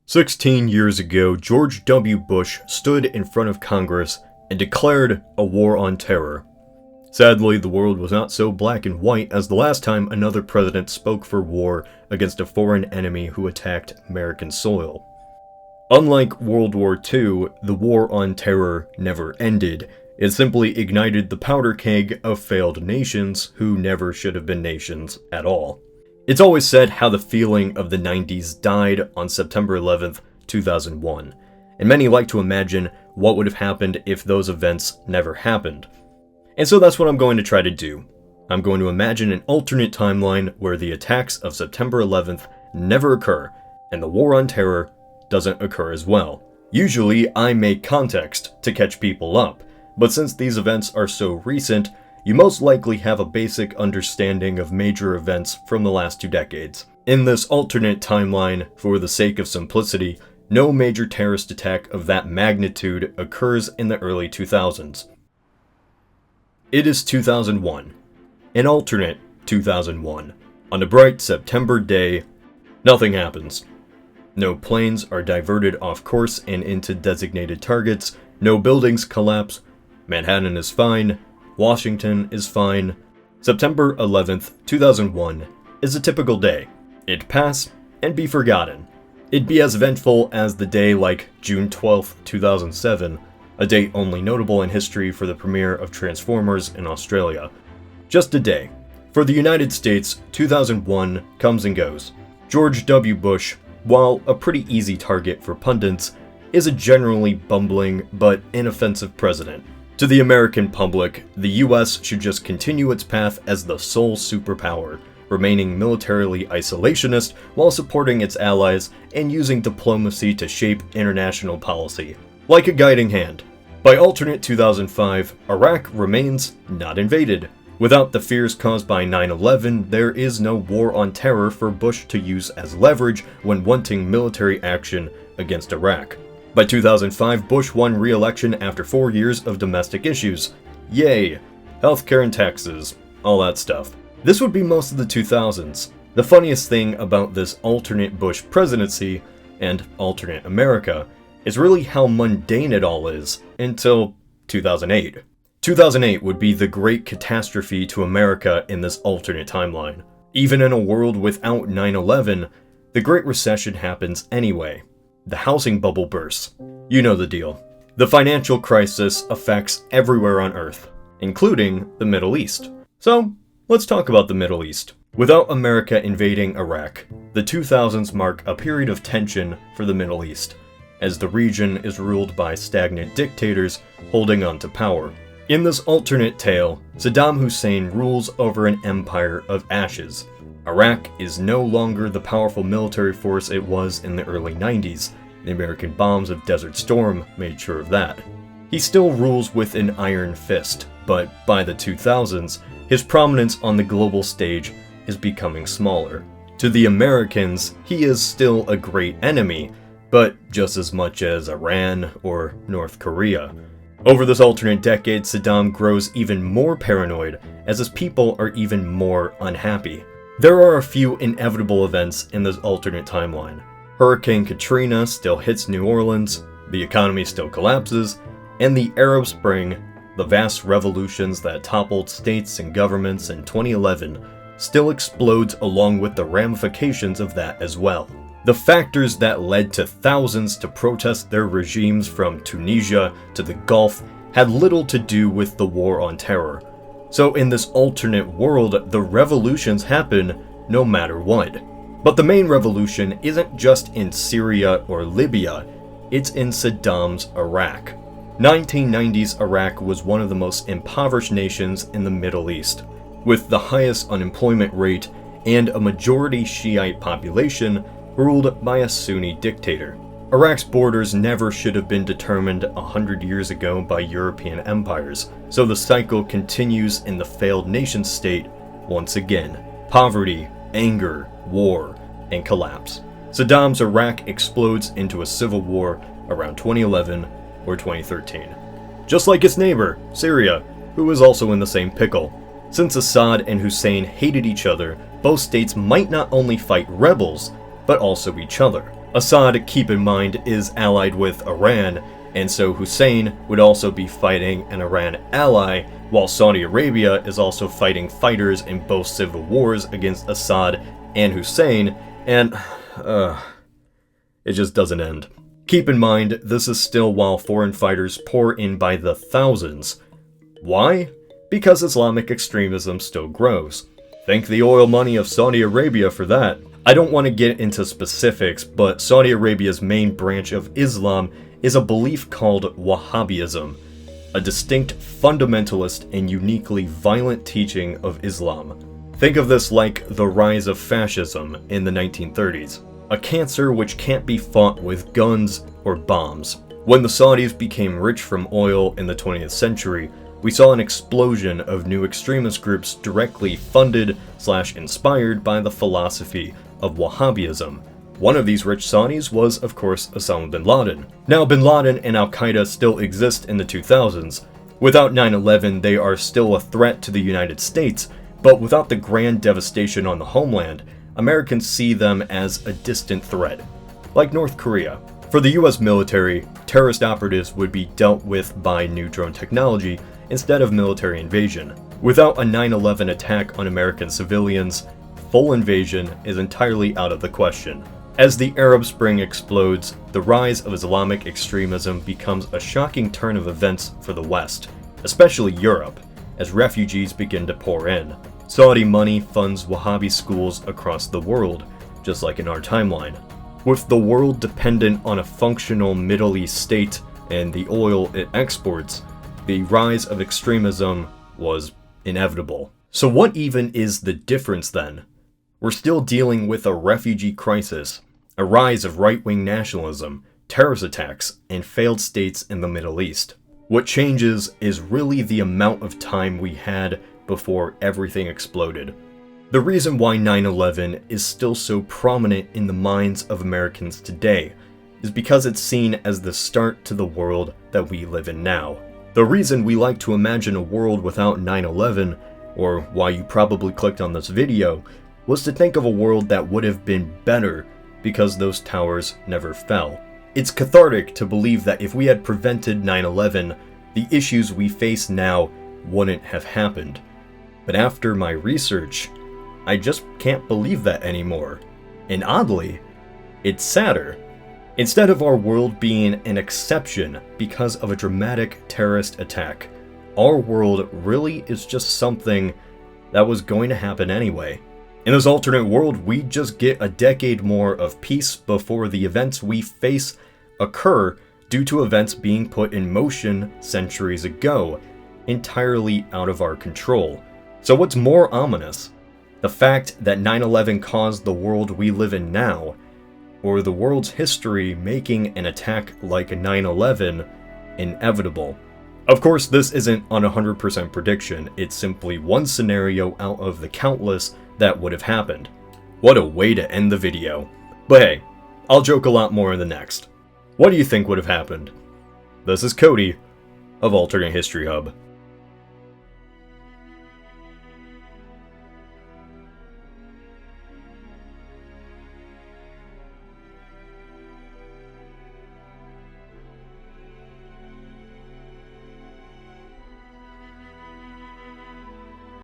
16 years ago, George W. Bush stood in front of Congress and declared a war on terror. Sadly, the world was not so black and white as the last time another president spoke for war against a foreign enemy who attacked American soil. Unlike World War II, the war on terror never ended. It simply ignited the powder keg of failed nations who never should have been nations at all. It's always said how the feeling of the 90s died on September 11th, 2001, and many like to imagine what would have happened if those events never happened. And so that's what I'm going to try to do. I'm going to imagine an alternate timeline where the attacks of September 11th never occur, and the war on terror doesn't occur as well. Usually, I make context to catch people up, but since these events are so recent, you most likely have a basic understanding of major events from the last 2 decades. In this alternate timeline, for the sake of simplicity, no major terrorist attack of that magnitude occurs in the early 2000s. It is 2001, an alternate 2001. On a bright September day, nothing happens. No planes are diverted off course and into designated targets, no buildings collapse, Manhattan is fine, Washington is fine. September 11th, 2001 is a typical day. It'd pass and be forgotten. It'd be as eventful as the day like June 12th, 2007, a date only notable in history for the premiere of Transformers in Australia. Just a day. For the United States, 2001 comes and goes. George W. Bush, while a pretty easy target for pundits, is a generally bumbling but inoffensive president. To the American public, the US should just continue its path as the sole superpower, remaining militarily isolationist while supporting its allies and using diplomacy to shape international policy. Like a guiding hand. By alternate 2005, Iraq remains not invaded. Without the fears caused by 9/11, there is no war on terror for Bush to use as leverage when wanting military action against Iraq. By 2005, Bush won re-election after 4 years of domestic issues. Yay! Healthcare and taxes, all that stuff. This would be most of the 2000s. The funniest thing about this alternate Bush presidency, and alternate America, is really how mundane it all is, until 2008. 2008 would be the great catastrophe to America in this alternate timeline. Even in a world without 9/11, the Great Recession happens anyway. The housing bubble bursts. You know the deal. The financial crisis affects everywhere on Earth, including the Middle East. So, let's talk about the Middle East. Without America invading Iraq, the 2000s mark a period of tension for the Middle East, as the region is ruled by stagnant dictators holding on to power. In this alternate tale, Saddam Hussein rules over an empire of ashes. Iraq is no longer the powerful military force it was in the early 90s. The American bombs of Desert Storm made sure of that. He still rules with an iron fist, but by the 2000s, his prominence on the global stage is becoming smaller. To the Americans, he is still a great enemy, but just as much as Iran or North Korea. Over this alternate decade, Saddam grows even more paranoid as his people are even more unhappy. There are a few inevitable events in this alternate timeline. Hurricane Katrina still hits New Orleans, the economy still collapses, and the Arab Spring, the vast revolutions that toppled states and governments in 2011, still explodes along with the ramifications of that as well. The factors that led to thousands to protest their regimes from Tunisia to the Gulf had little to do with the war on terror. So in this alternate world, the revolutions happen no matter what. But the main revolution isn't just in Syria or Libya, it's in Saddam's Iraq. 1990s Iraq was one of the most impoverished nations in the Middle East, with the highest unemployment rate and a majority Shiite population ruled by a Sunni dictator. Iraq's borders never should have been determined 100 years ago by European empires, so the cycle continues in the failed nation-state once again. Poverty, anger, war, and collapse. Saddam's Iraq explodes into a civil war around 2011 or 2013. Just like its neighbor, Syria, who was also in the same pickle. Since Assad and Hussein hated each other, both states might not only fight rebels, but also each other. Assad, keep in mind, is allied with Iran, and so Hussein would also be fighting an Iran ally, while Saudi Arabia is also fighting fighters in both civil wars against Assad and Hussein, and it just doesn't end. Keep in mind, this is still while foreign fighters pour in by the thousands. Why? Because Islamic extremism still grows. Thank the oil money of Saudi Arabia for that. I don't want to get into specifics, but Saudi Arabia's main branch of Islam is a belief called Wahhabism, a distinct fundamentalist and uniquely violent teaching of Islam. Think of this like the rise of fascism in the 1930s, a cancer which can't be fought with guns or bombs. When the Saudis became rich from oil in the 20th century, we saw an explosion of new extremist groups directly funded/inspired by the philosophy of Wahhabism. One of these rich Saudis was, of course, Osama bin Laden. Now, bin Laden and Al-Qaeda still exist in the 2000s. Without 9/11, they are still a threat to the United States, but without the grand devastation on the homeland, Americans see them as a distant threat, like North Korea. For the US military, terrorist operatives would be dealt with by new drone technology instead of military invasion. Without a 9/11 attack on American civilians, full invasion is entirely out of the question. As the Arab Spring explodes, the rise of Islamic extremism becomes a shocking turn of events for the West, especially Europe, as refugees begin to pour in. Saudi money funds Wahhabi schools across the world, just like in our timeline. With the world dependent on a functional Middle East state and the oil it exports, the rise of extremism was inevitable. So what even is the difference then? We're still dealing with a refugee crisis, a rise of right-wing nationalism, terrorist attacks, and failed states in the Middle East. What changes is really the amount of time we had before everything exploded. The reason why 9/11 is still so prominent in the minds of Americans today is because it's seen as the start to the world that we live in now. The reason we like to imagine a world without 9/11, or why you probably clicked on this video, was to think of a world that would have been better because those towers never fell. It's cathartic to believe that if we had prevented 9/11, the issues we face now wouldn't have happened. But after my research, I just can't believe that anymore. And oddly, it's sadder. Instead of our world being an exception because of a dramatic terrorist attack, our world really is just something that was going to happen anyway. In this alternate world, we just get a decade more of peace before the events we face occur due to events being put in motion centuries ago, entirely out of our control. So what's more ominous? The fact that 9/11 caused the world we live in now, or the world's history making an attack like 9/11 inevitable? Of course, this isn't an 100% prediction, it's simply one scenario out of the countless that would have happened. What a way to end the video. But hey, I'll joke a lot more in the next. What do you think would have happened? This is Cody of Alternate History Hub.